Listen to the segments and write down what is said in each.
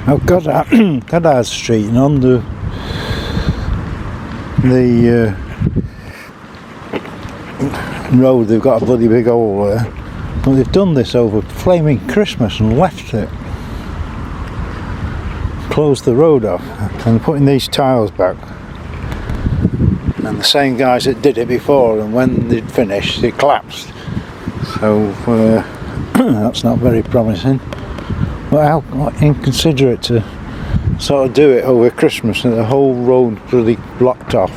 Oh, Goddard Street, and on the road they've got a bloody big hole there. Well, they've done this over flaming Christmas and left it. Closed the road off and they're putting these tiles back. And the same guys that did it before, and when they'd finished it collapsed. So that's not very promising. But how inconsiderate to sort of do it over Christmas and the whole road really blocked off.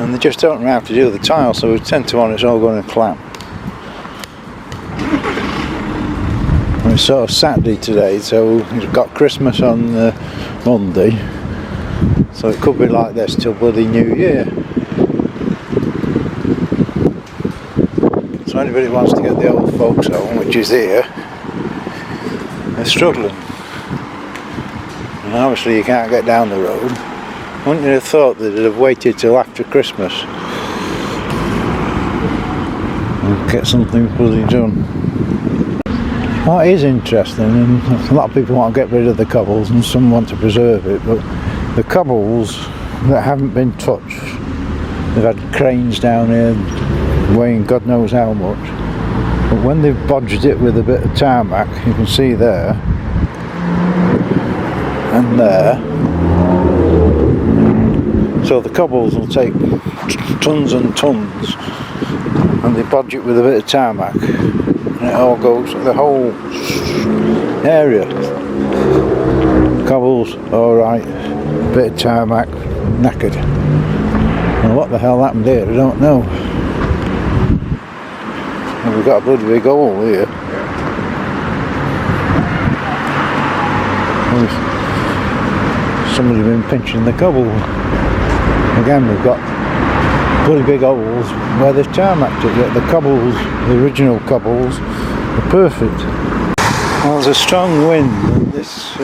And they just don't know how to do the tile, so 10 to 1 it's all going to collapse. And it's sort of Saturday today, so we've got Christmas on Monday, so it could be like this till bloody New Year. So anybody who wants to get the old folks home, which is here, they're struggling. And obviously you can't get down the road. Wouldn't you have thought that they'd have waited till after Christmas and get something bloody done? What is interesting, and a lot of people want to get rid of the cobbles and some want to preserve it, but the cobbles that haven't been touched, they've had cranes down here weighing God knows how much, but when they've bodged it with a bit of tarmac, you can see there and there. So the cobbles will take tons and tons, and they bodge it with a bit of tarmac, and it all goes, the whole area. Cobbles, alright, bit of tarmac, knackered. And what the hell happened here, I don't know. And we've got a bloody big hole here. Somebody's been pinching the cobble. Again, we've got bloody big holes where they've tarmacked it, yet the cobbles, the original cobbles, are perfect. Well, there's a strong wind and this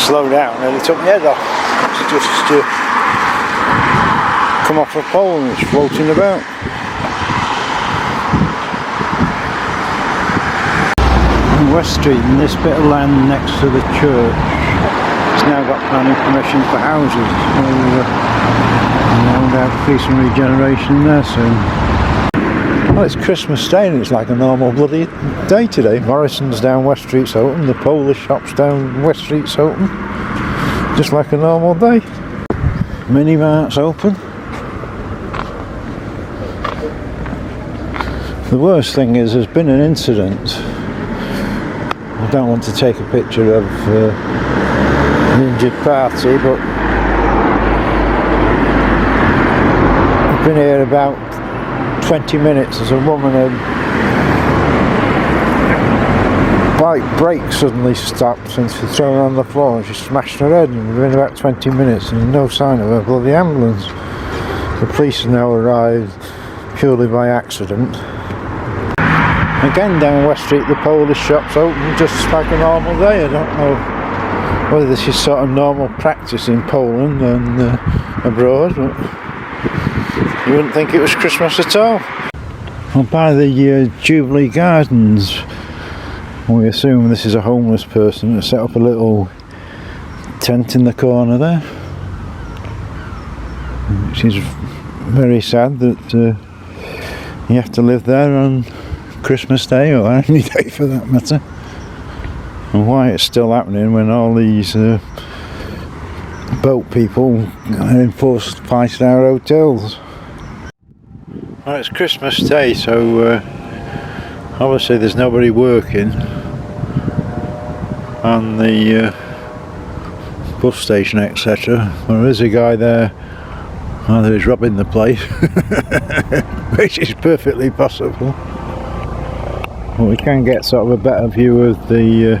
slowed down and it took my head off. It's just come off a pole and it's floating about. On West Street, in this bit of land next to the church, it's now got planning permission for houses. So, no doubt to see some regeneration there soon. Well, it's Christmas Day and it's like a normal bloody day today. Morrison's down West Street's open, the Polish shop's down West Street's open. Just like a normal day. Mini Mart's open. The worst thing is there's been an incident. I don't want to take a picture of an injured party, but I've been here about 20 minutes. There's a woman, her bike brake suddenly stopped and she's thrown on the floor and she smashed her head, and within about 20 minutes and no sign of a bloody ambulance. The police have now arrived purely by accident. Again, down West Street, the Polish shop's open just like a normal day. I don't know whether this is sort of normal practice in Poland and abroad, but you wouldn't think it was Christmas at all. Well, by the Jubilee Gardens, we assume this is a homeless person that set up a little tent in the corner there, which is very sad that you have to live there on Christmas Day or any day for that matter, and why it's still happening when all these boat people are in 4-5-star hotels. Well, it's Christmas Day, so obviously there's nobody working on the bus station, etc. There is a guy there either he's robbing the place, which is perfectly possible. Well, we can get sort of a better view of the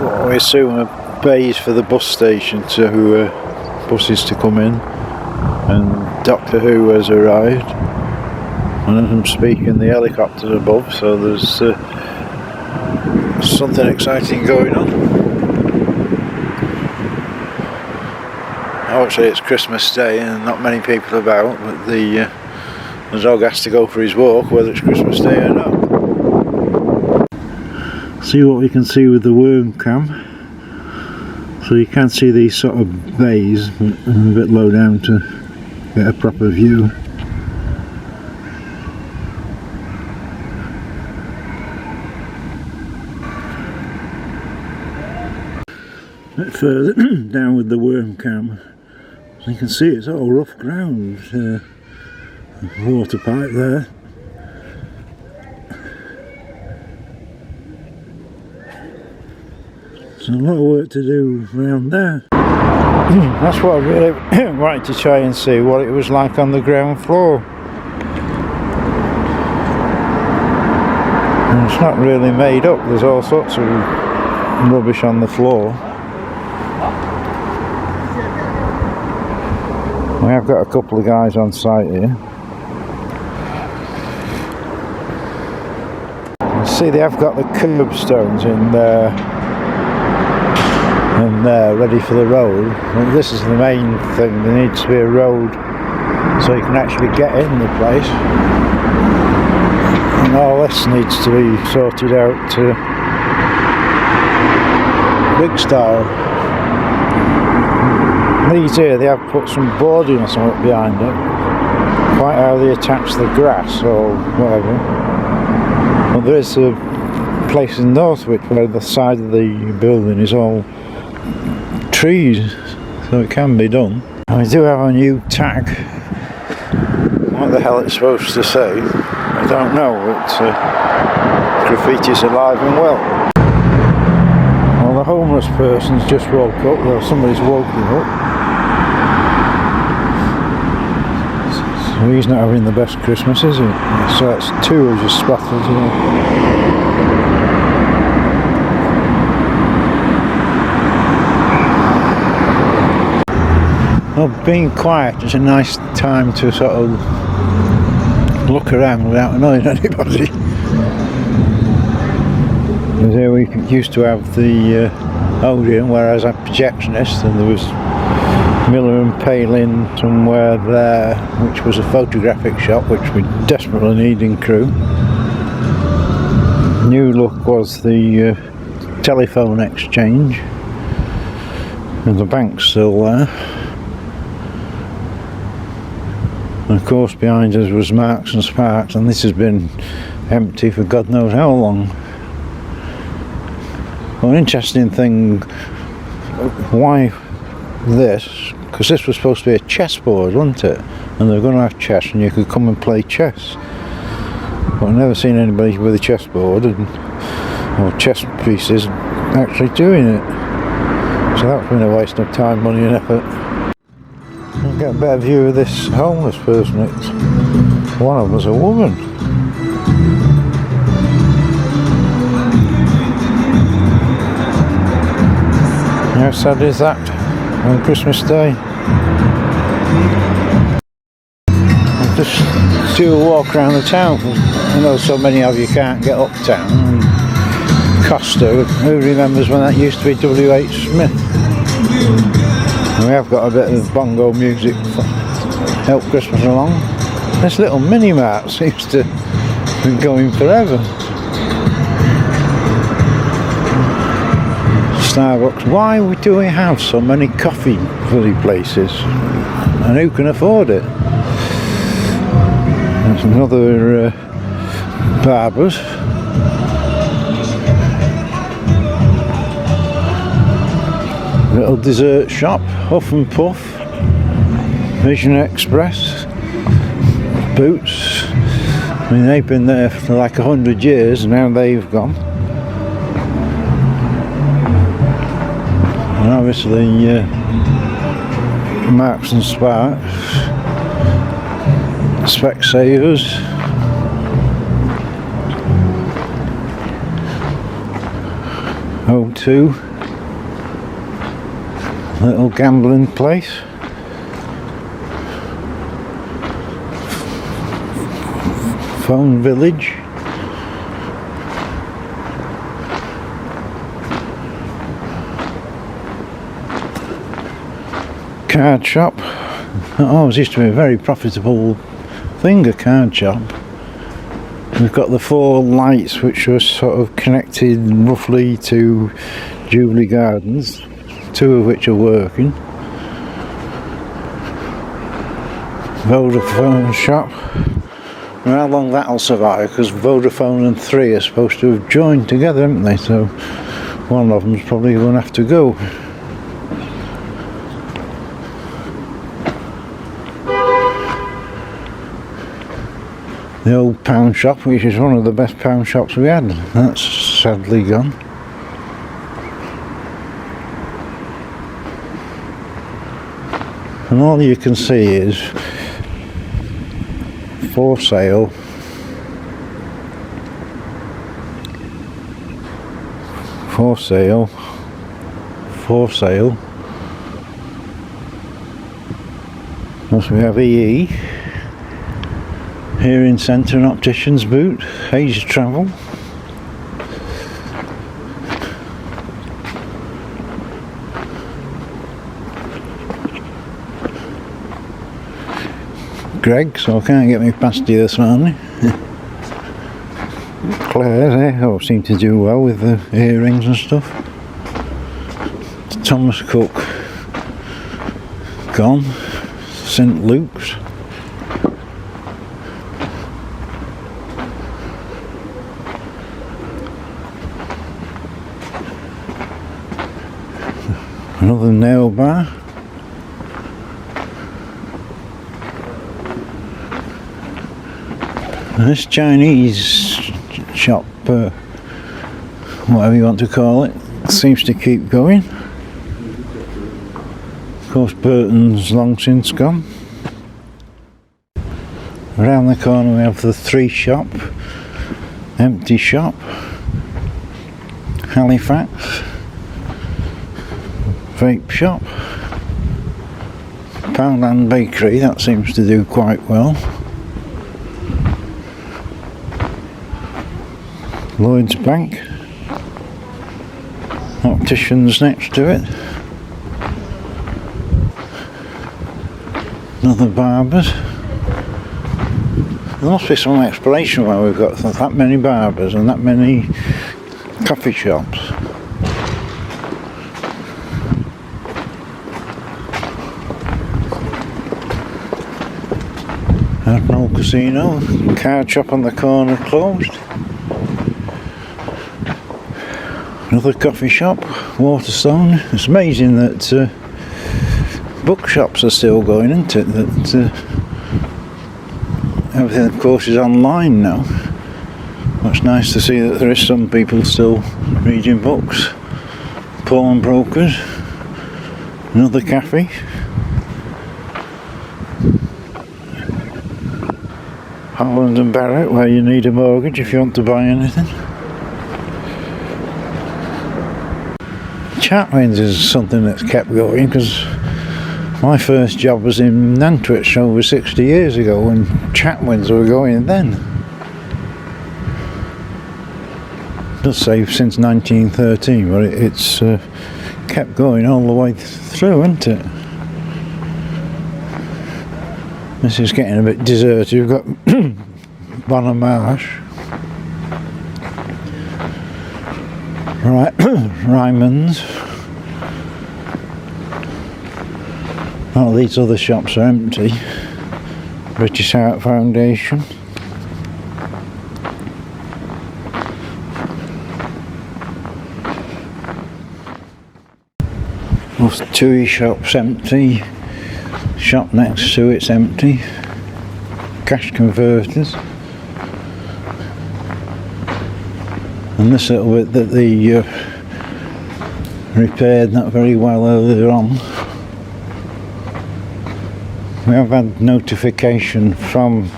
what we assume are bays for the bus station to buses to come in, and Doctor Who has arrived, and as I'm speaking the helicopter's above, so there's something exciting going on. Obviously it's Christmas Day and not many people about, but the The dog has to go for his walk whether it's Christmas Day or not. See what we can see with the worm cam. So you can see these sort of bays, but I'm a bit low down to get a proper view. A bit further down with the worm cam, so you can see it's all rough ground. Water pipe there. There's a lot of work to do around there. That's what I really wanted to try and see, what it was like on the ground floor. And it's not really made up, there's all sorts of rubbish on the floor. We have got a couple of guys on site here. You see they have got the curbstones in there and ready for the road. And this is the main thing, there needs to be a road so you can actually get in the place. And all this needs to be sorted out to rig style. These here, they have put some boarding or something behind it. Quite how they attach the grass or whatever. But there is a place in Northwich where the side of the building is all trees, so it can be done. And we do have a new tag. What the hell it's supposed to say, I don't know, but graffiti's alive and well. Well, the homeless person's just woke up, well, somebody's woken up. So he's not having the best Christmas, is he? So that's two who just spotted here. Well, being quiet is a nice time to sort of look around without annoying anybody. Because here we used to have the Odeon, whereas I'm projectionist, and there was Miller and Palin somewhere there, which was a photographic shop, which we desperately need in Crewe. New look was the telephone exchange, and the bank's still there. And of course behind us was Marks and Sparks, and this has been empty for God knows how long. Well, an interesting thing, why this? Because this was supposed to be a chessboard, wasn't it? And they were going to have chess and you could come and play chess. But I've never seen anybody with a chessboard or chess pieces actually doing it. So that's been a waste of time, money and effort. I'll get a better view of this homeless person. One of them was a woman. How sad is that on Christmas Day? I'll just do a walk around the town. I know so many of you can't get uptown. Costa, who remembers when that used to be W.H. Smith? And we have got a bit of bongo music to help Christmas along. This little mini-mart seems to be going forever. Starbucks. Why do we have so many coffee bloody places? And who can afford it? There's another Barber's. Little dessert shop, Huff and Puff, Vision Express, Boots. I mean, they've been there for like 100 years and now they've gone. And obviously Marks and Sparks, Specsavers, O2, little gambling place, Phone Village, card shop. That always used to be a very profitable thing, a card shop. We've got the 4 lights which are sort of connected roughly to Jubilee Gardens, 2 of which are working. Vodafone shop. How long that'll survive, because Vodafone and 3 are supposed to have joined together, haven't they? So one of them's probably going to have to go. The old pound shop, which is one of the best pound shops we had, that's sadly gone. And all you can see is for sale, for sale, for sale. Plus we have EE, Hearing Centre and Opticians Boot, Age Travel. Greg, so I can't get me past you this morning. Claire, they all seem to do well with the earrings and stuff. Thomas Cook, gone. St Luke's. Another nail bar. This Chinese shop, whatever you want to call it, seems to keep going. Of course, Burton's long since gone. Around the corner we have the 3 shop, empty shop, Halifax, vape shop, Poundland Bakery, that seems to do quite well. Lloyd's Bank, Opticians next to it, another Barbers. There must be some explanation why we've got that many barbers and that many coffee shops. Admiral Casino, card shop on the corner closed. Another coffee shop, Waterstone. It's amazing that bookshops are still going, isn't it? That everything, of course, is online now. It's nice to see that there is some people still reading books. Pawnbrokers. Another cafe. Holland and Barrett, where you need a mortgage if you want to buy anything. Chatwin's is something that's kept going, because my first job was in Nantwich over 60 years ago when Chatwin's were going then. It does say since 1913, but it's kept going all the way through, isn't it? This is getting a bit deserted. We've got Bonner Marsh. Right, Ryman's. Oh, these other shops are empty. British Heart Foundation. Most TUI shops empty. Shop next to it's empty. Cash converters. And this little bit that they repaired not very well earlier on. We have had notification from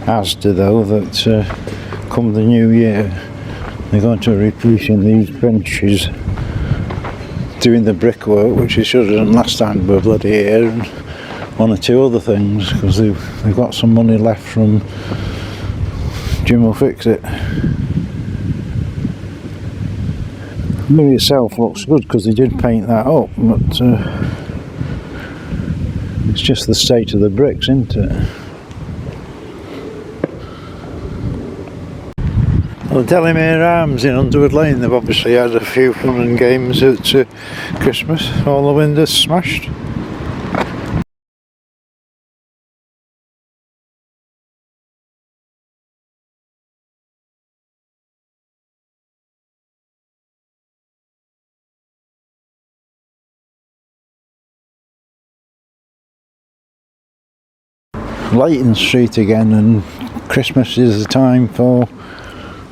Asda though that come the new year they're going to be replacing these benches, doing the brickwork, which they should have done last time we were bloody here, and 1 or 2 other things, because they've got some money left from Jim will fix it. The mill itself looks good because they did paint that up, but it's just the state of the bricks, isn't it? Well, Delamere Arms in Underwood Lane, they've obviously had a few fun and games at Christmas. All the windows smashed. Leighton Street again, and Christmas is the time for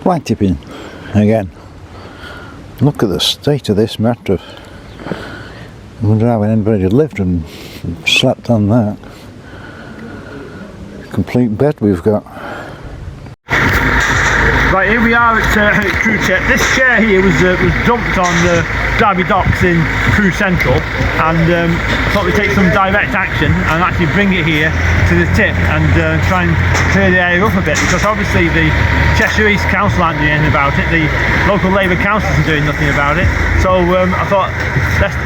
flag tipping again. Look at the state of this mattress. I wonder how anybody had lived and slept on that. Complete bed we've got. Right, here we are at Crewe Tip. This chair here was dumped on Derby Docks in Crewe Central, and I thought we'd take some direct action and actually bring it here to the tip and try and clear the area up a bit, because obviously the Cheshire East Council aren't doing anything about it, the local Labour councils are doing nothing about it, so I thought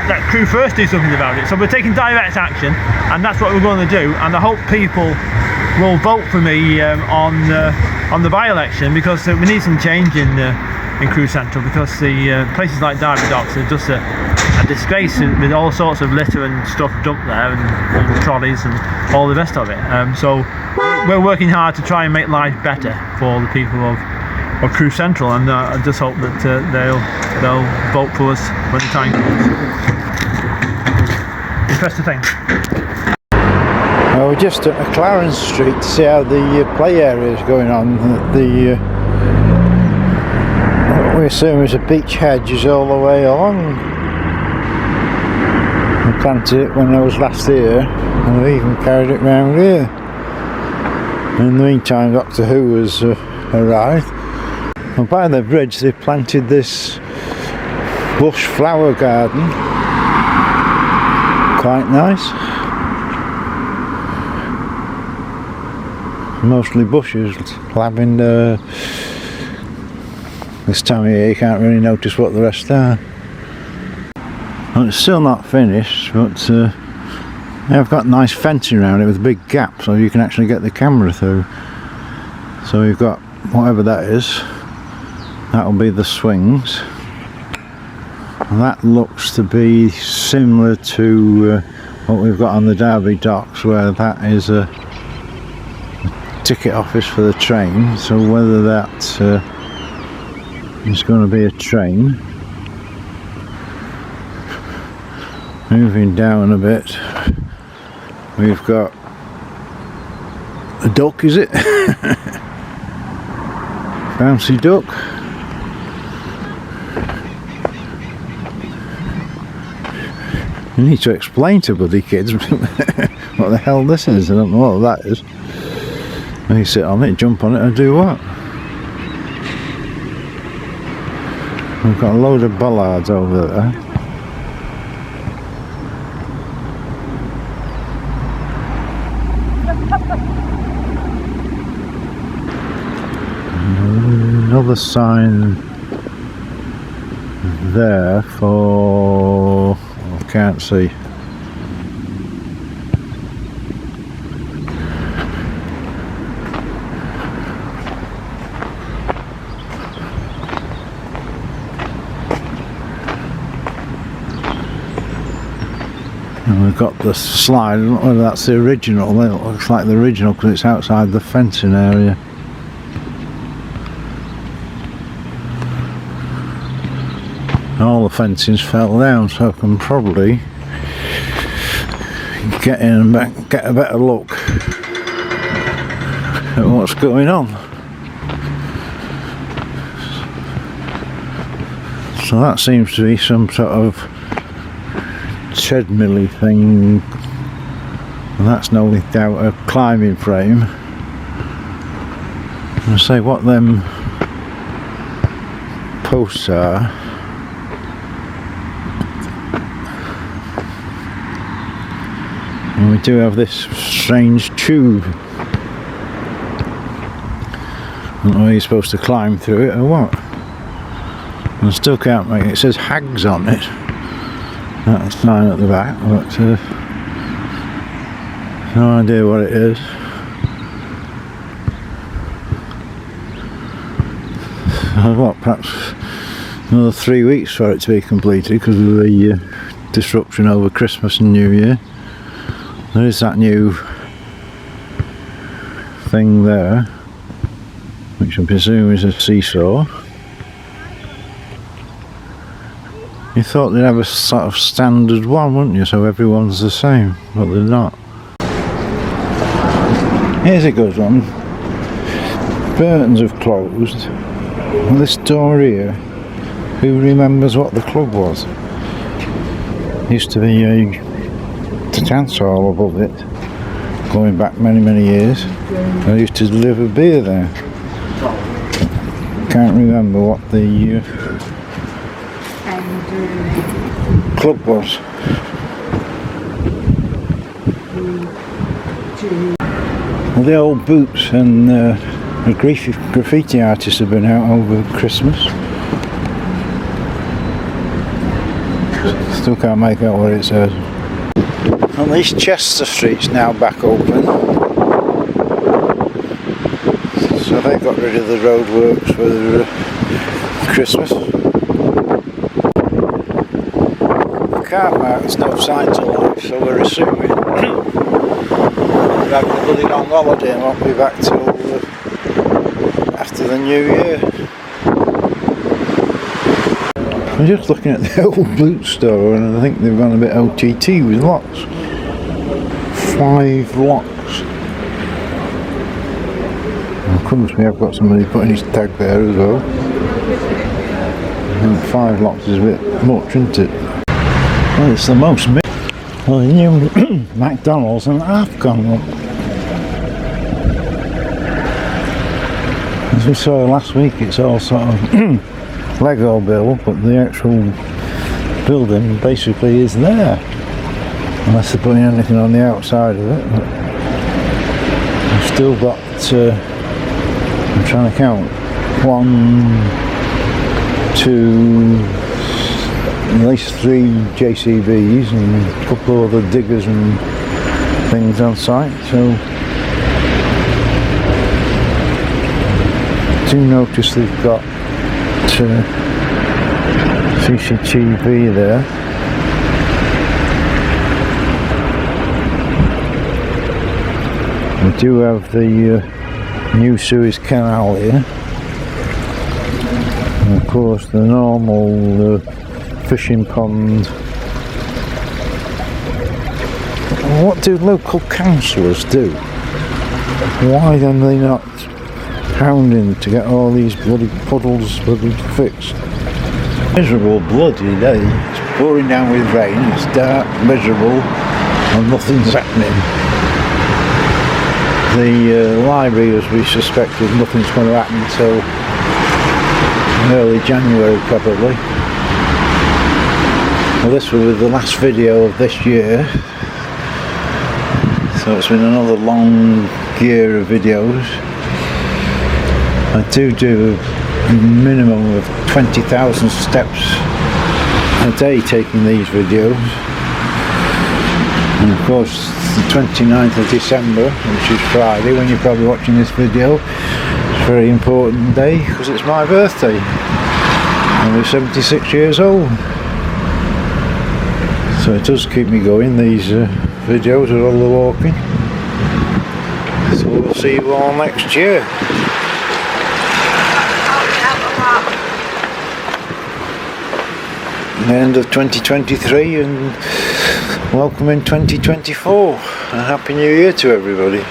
let Crewe first do something about it. So we're taking direct action, and that's what we're going to do, and I hope people will vote for me on the by-election, because we need some change in Crewe Central, because the places like Derby Docks are just a disgrace with all sorts of litter and stuff dumped there, and trolleys and all the rest of it. So we're working hard to try and make life better for the people of Crewe Central, and I just hope that they'll vote for us when the time comes. Press the thing. We're just at McLaren Street to see how the play area is going on. What we assume is a beach hedge is all the way along. We planted it when I was last here, and we even carried it round here. In the meantime, Doctor Who has arrived. And by the bridge they planted this bush flower garden. Quite nice. Mostly bushes, lavender. This time of year you can't really notice what the rest are. Well, it's still not finished, but I've got nice fencing around it with a big gap, so you can actually get the camera through. So we've got whatever that is. That'll be the swings. And that looks to be similar to what we've got on the Derby Docks, where that is a ticket office for the train. So whether that is going to be a train. Moving down a bit, we've got a duck, is it? Bouncy duck. You need to explain to bloody kids what the hell this is. I don't know what that is. They sit on it, jump on it, and do what? We've got a load of bollards over there. Another sign there for... I can't see. And we've got the slide. I don't know whether that's the original. It looks like the original because it's outside the fencing area. All the fencing's fell down, so I can probably get in and get a better look at what's going on. So that seems to be some sort of treadmill-y thing, and that's no doubt a climbing frame. I say what them posts are. And we do have this strange tube. I don't know whether you're supposed to climb through it or what. I still can't make it. It says Hags on it. That's a sign at the back, but no idea what it is. what, perhaps another 3 weeks for it to be completed because of the disruption over Christmas and New Year. There is that new thing there, which I presume is a seesaw. You thought they'd have a sort of standard one, wouldn't you, so everyone's the same, but they're not. Here's a good one. Burton's have closed. And this door here, who remembers what the club was? Used to be a dance hall above it, going back many years. I used to deliver beer there. Can't remember what the club was. Well, the old Boots and the graffiti artists have been out over Christmas. Still can't make out what it says. At least Chester Street's now back open. So they got rid of the roadworks for Christmas. The car park, there's no signs of life, so we're assuming we're having a bloody long holiday and won't be back till after the new year. I'm just looking at the old boot store and I think they've gone a bit OTT with locks. 5 locks. Of course we have got somebody putting his tag there as well. I think 5 locks is a bit much, isn't it? Well, it's the most. Well, the new McDonald's and half gone up. As we saw last week, it's all sort of Lego build, but the actual building basically is there. Unless they're putting anything on the outside of it. But I've still got, I'm trying to count, 1, 2, at least 3 JCBs and a couple of other diggers and things on site. So I do notice they've got CCTV there. We do have the new Suez Canal here, and of course the normal fishing pond. What do local councillors do? Why then are they not hounding to get all these bloody puddles fixed? Miserable bloody day. It's pouring down with rain, it's dark, miserable, and nothing's happening. The library, as we suspected, nothing's going to happen until early January probably. Well, this will be the last video of this year, so it's been another long year of videos. I do a minimum of 20,000 steps a day taking these videos, and of course the 29th of December, which is Friday when you're probably watching this video, it's a very important day because it's my birthday. I'm 76 years old, so it does keep me going, these videos with all the walking. So we'll see you all next year. The end of 2023 and welcome in 2024, and Happy New Year to everybody.